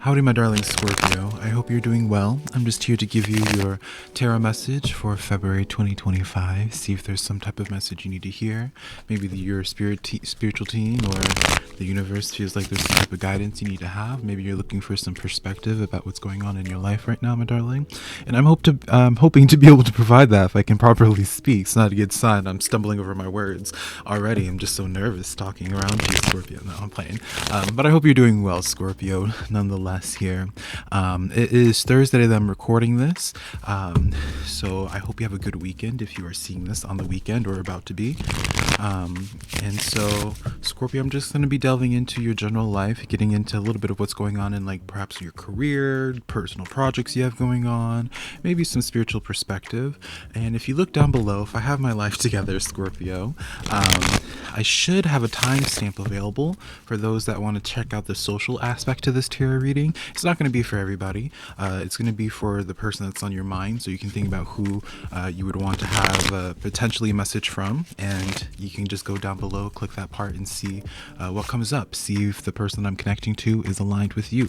Howdy, my darling Scorpio. I hope you're doing well. I'm just here to give you your tarot message for February 2025. See if there's some type of message you need to hear. Maybe your spiritual team or the universe feels like there's some type of guidance you need to have. Maybe you're looking for some perspective about what's going on in your life right now, my darling. And I'm hoping to be able to provide that if I can properly speak. It's not a good sign. I'm stumbling over my words already. I'm just so nervous talking around you, Scorpio. No, I'm playing. But I hope you're doing well, Scorpio, nonetheless here. It is Thursday that I'm recording this. So I hope you have a good weekend if you are seeing this on the weekend or about to be. And so, Scorpio, I'm just going to be delving into your general life, getting into a little bit of what's going on in like perhaps your career, personal projects you have going on, maybe some spiritual perspective. And if you look down below, if I have my life together, Scorpio, I should have a timestamp available for those that want to check out the social aspect to this tarot reading. It's not going to be for everybody. It's going to be for the person that's on your mind, so you can think about who you would want to have potentially a message from, and you can just go down below, click that part, and see what comes up. See if the person I'm connecting to is aligned with you.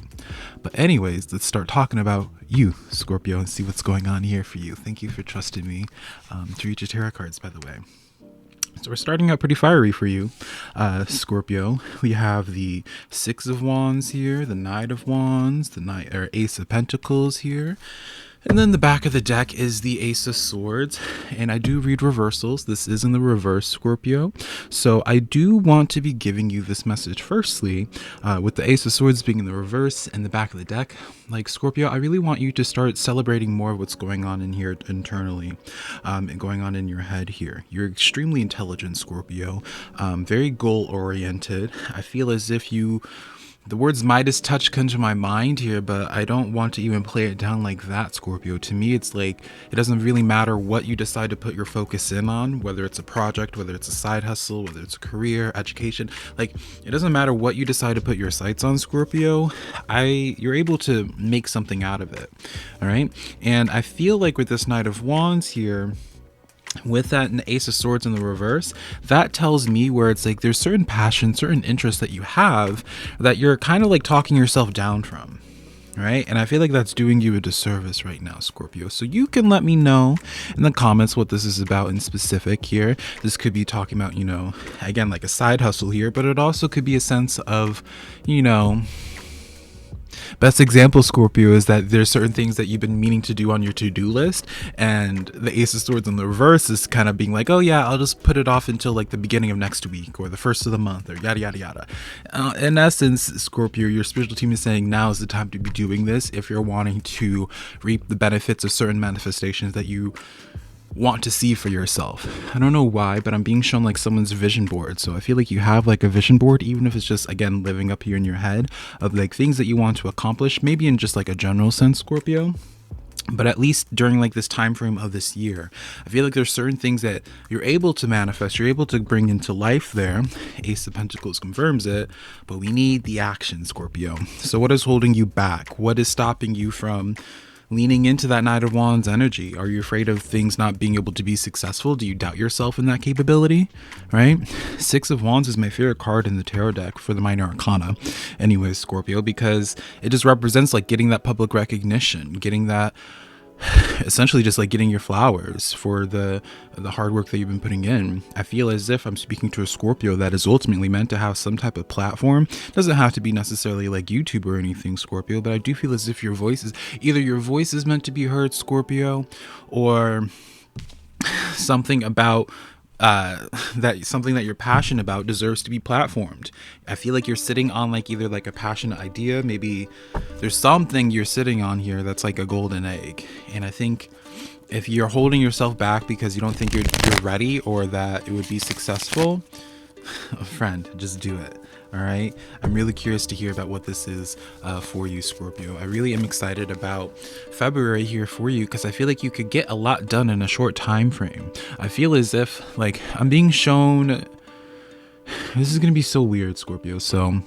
But anyways, let's start talking about you, Scorpio, and see what's going on here for you. Thank you for trusting me to read your tarot cards, by the way. So we're starting out pretty fiery for you, Scorpio. We have the Six of Wands here, the Knight of Wands, the Ace of Pentacles here. And then the back of the deck is the Ace of Swords, and I do read reversals. This is in the reverse, Scorpio. So I do want to be giving you this message firstly, with the Ace of Swords being in the reverse and the back of the deck. Like, Scorpio, I really want you to start celebrating more of what's going on in here internally, and going on in your head here. You're extremely intelligent, Scorpio, very goal-oriented. I feel as if the words Midas touch come to my mind here, but I don't want to even play it down like that, Scorpio. To me, it's like, it doesn't really matter what you decide to put your focus in on, whether it's a project, whether it's a side hustle, whether it's a career, education. Like, it doesn't matter what you decide to put your sights on, Scorpio. You're able to make something out of it, all right? And I feel like with this Knight of Wands here, with that and the Ace of Swords in the reverse, that tells me where it's like there's certain passion, certain interests that you have that you're kind of like talking yourself down from, right? And I feel like that's doing you a disservice right now, Scorpio. So you can let me know in the comments what this is about in specific here. This could be talking about, again, like a side hustle here, but it also could be a sense of, best example, Scorpio, is that there's certain things that you've been meaning to do on your to-do list, and the Ace of Swords in the reverse is kind of being like, oh yeah, I'll just put it off until like the beginning of next week or the first of the month or yada yada yada. In essence, Scorpio, your spiritual team is saying now is the time to be doing this if you're wanting to reap the benefits of certain manifestations that you want to see for yourself. I don't know why, but I'm being shown like someone's vision board. So I feel like you have like a vision board, even if it's just, again, living up here in your head of like things that you want to accomplish, maybe in just like a general sense, Scorpio. But at least during like this time frame of this year, I feel like there's certain things that you're able to manifest, you're able to bring into life there. Ace of Pentacles confirms it, but we need the action, Scorpio. So what is holding you back? What is stopping you from leaning into that Knight of Wands energy? Are you afraid of things not being able to be successful? Do you doubt yourself in that capability? Right? Six of Wands is my favorite card in the tarot deck for the Minor Arcana. Anyways, Scorpio, because it just represents like getting that public recognition, getting that, essentially just like getting your flowers for the hard work that you've been putting in. I feel as if I'm speaking to a Scorpio that is ultimately meant to have some type of platform. It doesn't have to be necessarily like YouTube or anything, Scorpio, but I do feel as if your voice is meant to be heard, Scorpio, or something about something that you're passionate about deserves to be platformed. I feel like you're sitting on like either like a passionate idea, maybe there's something you're sitting on here that's like a golden egg. And I think if you're holding yourself back because you don't think you're ready or that it would be successful, friend, just do it. All right. I'm really curious to hear about what this is for you, Scorpio. I really am excited about February here for you because I feel like you could get a lot done in a short time frame. I feel as if like I'm being shown. This is going to be so weird, Scorpio. So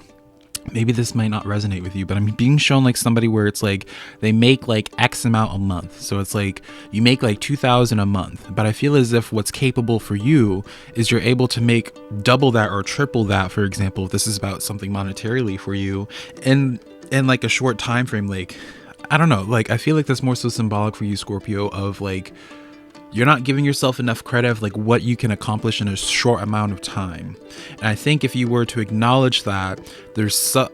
maybe this might not resonate with you, but I'm being shown like somebody where it's like they make like X amount a month. So it's like you make like 2,000 a month, but I feel as if what's capable for you is you're able to make double that or triple that, for example, if this is about something monetarily for you. And in like a short time frame. Like, I don't know, like I feel like that's more so symbolic for you, Scorpio, of like you're not giving yourself enough credit of like what you can accomplish in a short amount of time. And I think if you were to acknowledge that,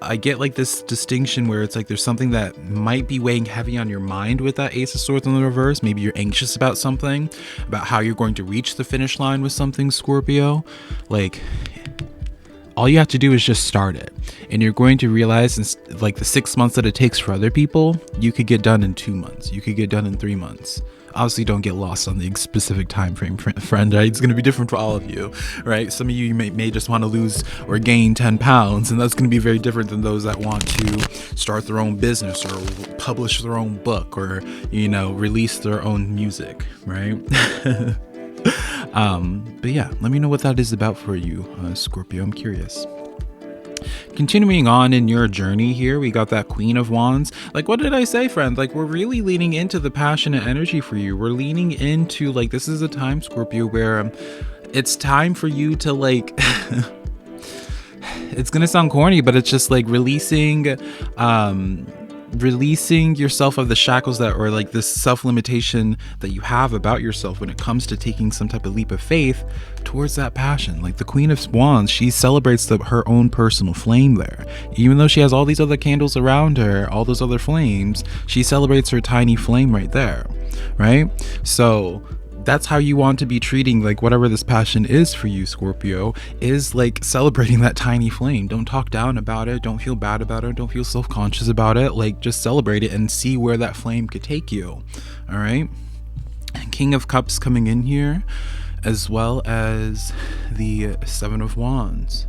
I get like this distinction where it's like there's something that might be weighing heavy on your mind with that Ace of Swords in the reverse. Maybe you're anxious about something, about how you're going to reach the finish line with something, Scorpio. Like, all you have to do is just start it, and you're going to realize in like the 6 months that it takes for other people, you could get done in 2 months, you could get done in 3 months. Obviously, don't get lost on the specific time frame, friend, right? It's going to be different for all of you, right? Some of you may just want to lose or gain 10 pounds, and that's going to be very different than those that want to start their own business or publish their own book or, you know, release their own music, right? But yeah, let me know what that is about for you, Scorpio. I'm curious. Continuing on in your journey here, we got that Queen of Wands. Like, what did I say, friend? Like, we're really leaning into the passionate energy for you. We're leaning into, like, this is a time, Scorpio, where it's time for you to, like, it's gonna sound corny, but it's just like releasing yourself of the shackles that, or like this self-limitation that you have about yourself when it comes to taking some type of leap of faith towards that passion. Like the Queen of Wands, she celebrates her own personal flame there. Even though she has all these other candles around her, all those other flames, she celebrates her tiny flame right there, right? So that's how you want to be treating like whatever this passion is for you, Scorpio, is like celebrating that tiny flame. Don't talk down about it. Don't feel bad about it. Don't feel self-conscious about it. Like, just celebrate it and see where that flame could take you. All right. King of Cups coming in here, as well as the Seven of Wands.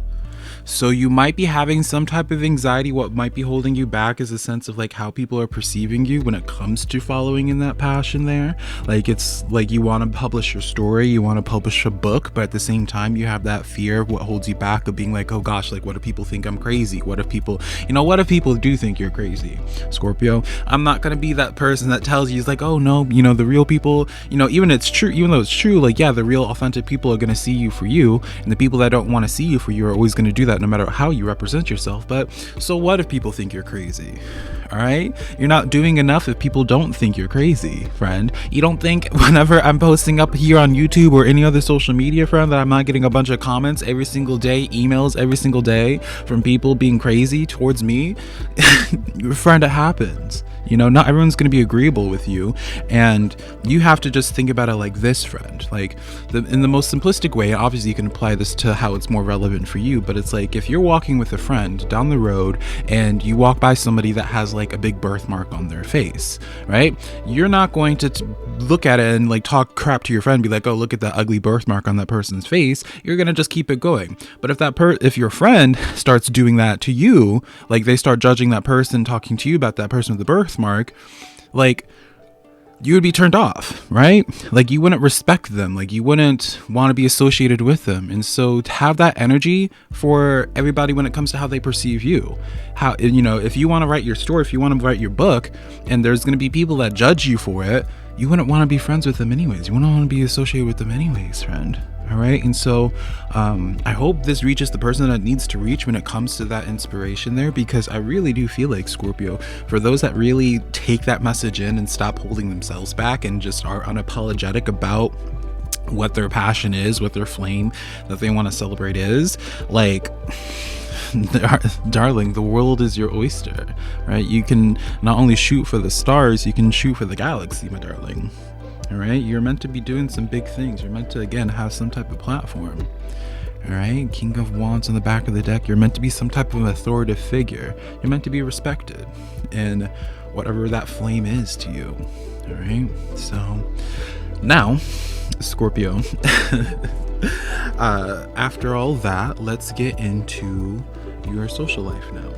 So you might be having some type of anxiety. What might be holding you back is a sense of like how people are perceiving you when it comes to following in that passion there. Like, it's like you want to publish your story, you want to publish a book, but at the same time you have that fear of what holds you back, of being like, oh gosh, like what if people think I'm crazy? What if people, what if people do think you're crazy, Scorpio? I'm not going to be that person that tells you, it's like, oh no, the real people, even though it's true, like, yeah, the real authentic people are going to see you for you, and the people that don't want to see you for you are always going to do that no matter how you represent yourself. But so what if people think you're crazy? All right, you're not doing enough if people don't think you're crazy, friend. You don't think whenever I'm posting up here on YouTube or any other social media, friend, that I'm not getting a bunch of comments every single day, emails every single day from people being crazy towards me? Friend, it happens. Not everyone's going to be agreeable with you, and you have to just think about it like this, friend. Like, in the most simplistic way, obviously you can apply this to how it's more relevant for you, but it's like if you're walking with a friend down the road and you walk by somebody that has like a big birthmark on their face, right? You're not going to look at it and like talk crap to your friend, be like, oh, look at that ugly birthmark on that person's face. You're going to just keep it going. But if your friend starts doing that to you, like they start judging that person, talking to you about that person with the birthmark, like, you would be turned off, right? Like, you wouldn't respect them, like you wouldn't want to be associated with them. And so to have that energy for everybody when it comes to how they perceive you, how, if you want to write your story, if you want to write your book, and there's going to be people that judge you for it, you wouldn't want to be friends with them anyways. You wouldn't want to be associated with them anyways, friend. All right. And so I hope this reaches the person that it needs to reach when it comes to that inspiration there, because I really do feel like, Scorpio, for those that really take that message in and stop holding themselves back and just are unapologetic about what their passion is, what their flame that they want to celebrate is, like, darling, the world is your oyster, right? You can not only shoot for the stars, you can shoot for the galaxy, my darling. All right, you're meant to be doing some big things. You're meant to, again, have some type of platform. All right, King of Wands on the back of the deck. You're meant to be some type of authoritative figure. You're meant to be respected in whatever that flame is to you. All right, so now, Scorpio, after all that, let's get into your social life now.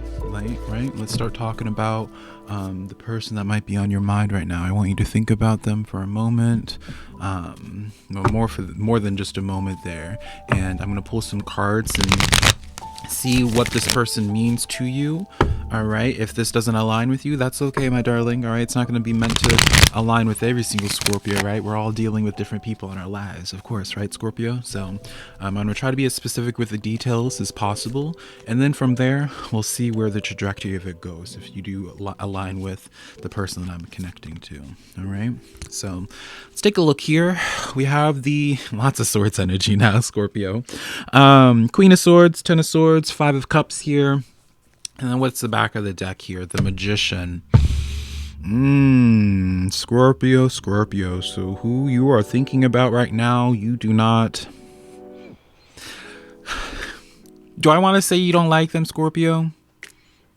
Right? Let's start talking about the person that might be on your mind right now. I want you to think about them for a moment, more than just a moment there. And I'm going to pull some cards and see what this person means to you. All right, if this doesn't align with you, that's okay, my darling. All right, it's not going to be meant to align with every single Scorpio, right? We're all dealing with different people in our lives, of course, right, Scorpio? So I'm going to try to be as specific with the details as possible, and then from there we'll see where the trajectory of it goes if you do align with the person that I'm connecting to. All right, so let's take a look here. We have the lots of swords energy now, Scorpio. Queen of Swords, Ten of Swords, Five of Cups here. And then what's the back of the deck here? The Magician. Scorpio. So who you are thinking about right now, you do not... Do I want to say you don't like them, Scorpio?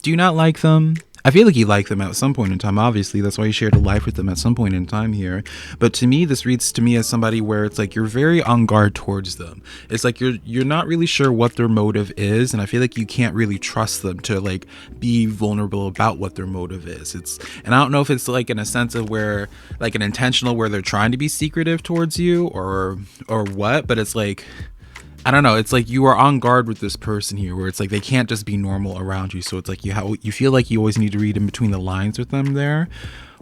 Do you not like them? I feel like you like them at some point in time. Obviously, that's why you shared a life with them at some point in time here. But to me, this reads to me as somebody where it's like you're very on guard towards them. It's like you're not really sure what their motive is, and I feel like you can't really trust them to like be vulnerable about what their motive is. And I don't know if it's like in a sense of where like an intentional where they're trying to be secretive towards you or what, but it's like, I don't know. It's like you are on guard with this person here where it's like they can't just be normal around you. So it's like you feel like you always need to read in between the lines with them there.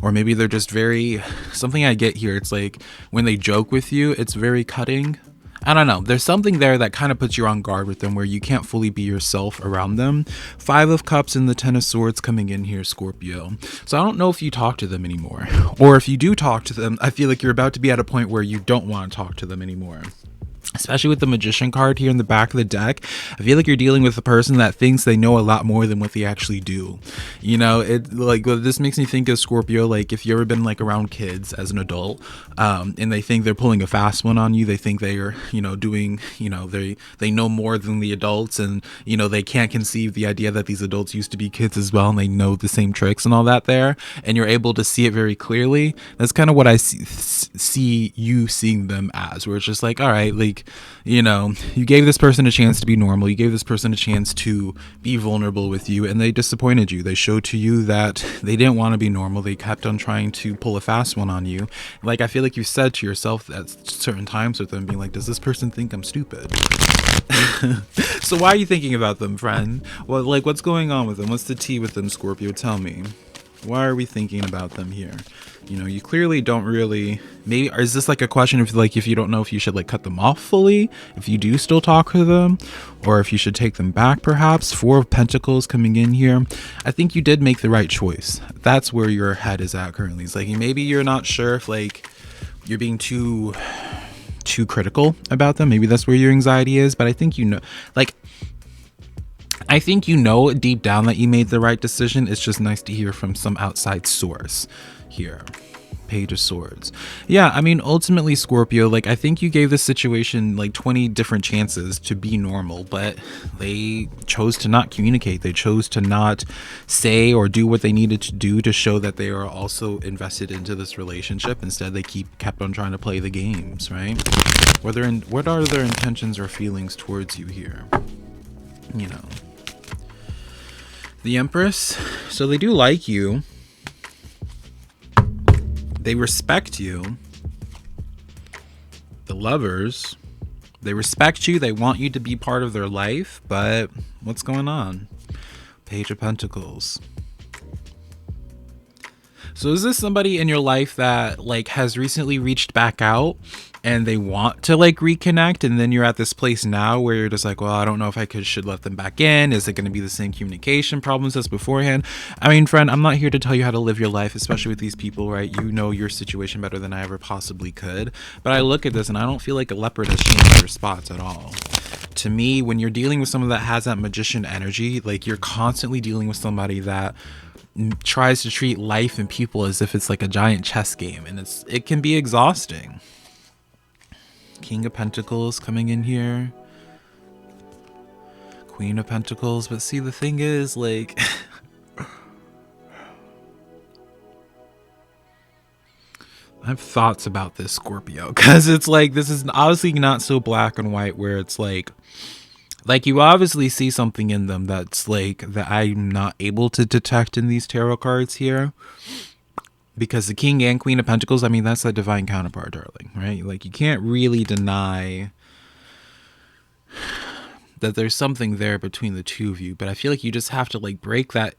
Or maybe they're just very, something I get here. It's like when they joke with you, it's very cutting. I don't know. There's something there that kind of puts you on guard with them where you can't fully be yourself around them. Five of Cups and the Ten of Swords coming in here, Scorpio. So I don't know if you talk to them anymore. Or if you do talk to them, I feel like you're about to be at a point where you don't want to talk to them anymore. Especially with the Magician card here in the back of the deck, I feel like you're dealing with a person that thinks they know a lot more than what they actually do. You know, it like this makes me think of Scorpio. Like if you ever been like around kids as an adult, and they think they're pulling a fast one on you, they think they are, you know, doing, you know, they know more than the adults, and you know they can't conceive the idea that these adults used to be kids as well, and they know the same tricks and all that there, and you're able to see it very clearly. That's kind of what I see you seeing them as, where it's just like, all right, like, you know, you gave this person a chance to be normal, you gave this person a chance to be vulnerable with you, and they disappointed you. They showed to you that they didn't want to be normal. They kept on trying to pull a fast one on you. Like I feel like you said to yourself at certain times with them, being like, does this person think I'm stupid? So why are you thinking about them, friend? Well, like, what's going on with them? What's the tea with them, Scorpio? Tell me. Why are we thinking about them here? You know, you clearly don't really, maybe, is this like a question of like, if you don't know if you should like cut them off fully, if you do still talk to them, or if you should take them back perhaps? Four of Pentacles coming in here. I think you did make the right choice. That's where your head is at currently. It's like, maybe you're not sure if like you're being too critical about them. Maybe that's where your anxiety is, but I think you know, like, I think you know deep down that you made the right decision. It's just nice to hear from some outside source here. Page of Swords. Yeah, I mean, ultimately, Scorpio, like, I think you gave this situation like 20 different chances to be normal, but they chose to not communicate. They chose to not say or do what they needed to do to show that they are also invested into this relationship. Instead, they kept on trying to play the games, right? What are their intentions or feelings towards you here? You know, the Empress. So they do like you. They respect you. The Lovers. They respect you. They want you to be part of their life. But what's going on? Page of Pentacles. So is this somebody in your life that like has recently reached back out and they want to like reconnect, and then you're at this place now where you're just like, well, I don't know if I should let them back in. Is it going to be the same communication problems as beforehand? I mean, friend, I'm not here to tell you how to live your life, especially with these people, right? You know your situation better than I ever possibly could. But I look at this and I don't feel like a leopard has changed your spots at all. To me, when you're dealing with someone that has that magician energy, like you're constantly dealing with somebody that tries to treat life and people as if it's like a giant chess game, and it can be exhausting. King of Pentacles coming in here. Queen of Pentacles. But see, the thing is, like, I have thoughts about this, Scorpio, because it's like, this is obviously not so black and white where it's like you obviously see something in them that's like that I'm not able to detect in these tarot cards here. Because the King and Queen of Pentacles, I mean, that's a divine counterpart, darling, right? Like, you can't really deny that there's something there between the two of you, but I feel like you just have to like break that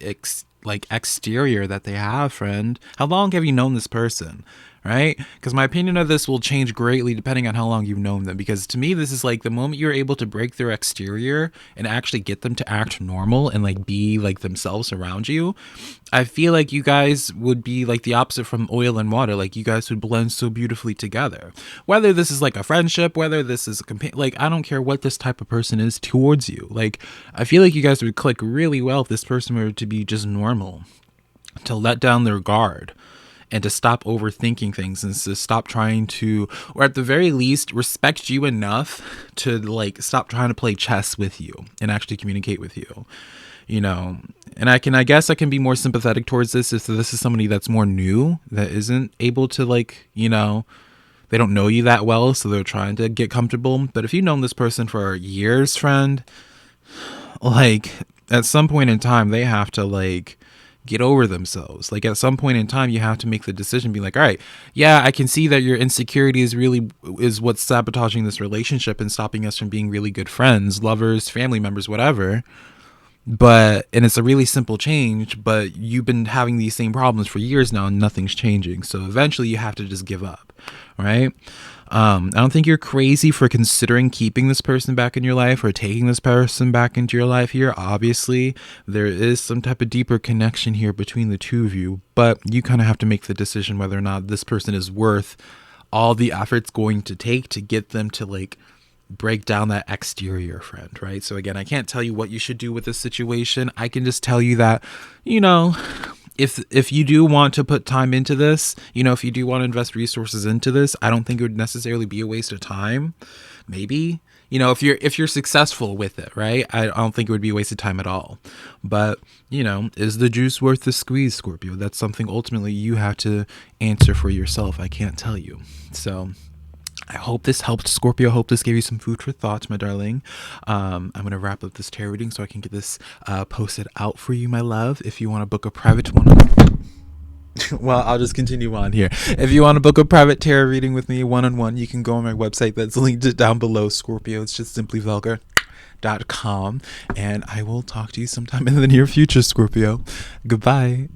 exterior that they have, friend. How long have you known this person? Right? Because my opinion of this will change greatly depending on how long you've known them. Because to me, this is like the moment you're able to break their exterior and actually get them to act normal and like be like themselves around you. I feel like you guys would be like the opposite from oil and water. Like you guys would blend so beautifully together. Whether this is like a friendship, whether this is a like I don't care what this type of person is towards you. Like I feel like you guys would click really well if this person were to be just normal, to let down their guard, and to stop overthinking things and to stop trying to, or at the very least, respect you enough to like stop trying to play chess with you and actually communicate with you, you know. And I guess I can be more sympathetic towards this if this is somebody that's more new, that isn't able to like, you know, they don't know you that well, so they're trying to get comfortable. But if you've known this person for years, friend, like at some point in time, they have to like get over themselves. Like at some point in time, you have to make the decision, be like, all right, yeah, I can see that your insecurity is what's sabotaging this relationship and stopping us from being really good friends, lovers, family members, whatever. And it's a really simple change, but you've been having these same problems for years now and nothing's changing. So eventually you have to just give up, right? I don't think you're crazy for considering keeping this person back in your life or taking this person back into your life here. Obviously, there is some type of deeper connection here between the two of you, but you kind of have to make the decision whether or not this person is worth all the effort it's going to take to get them to like break down that exterior, friend, right? So again, I can't tell you what you should do with this situation. I can just tell you that, you know, if you do want to put time into this, you know, if you do want to invest resources into this, I don't think it would necessarily be a waste of time. Maybe, you know, if you're successful with it, right? I don't think it would be a waste of time at all. But, you know, is the juice worth the squeeze, Scorpio? That's something ultimately you have to answer for yourself. I can't tell you. So I hope this helped, Scorpio. I hope this gave you some food for thought, my darling. I'm going to wrap up this tarot reading so I can get this posted out for you, my love. If you want to book a private one, well, I'll just continue on here. If you want to book a private tarot reading with me one-on-one, you can go on my website that's linked down below, Scorpio. It's just SimplyVelca.com. And I will talk to you sometime in the near future, Scorpio. Goodbye.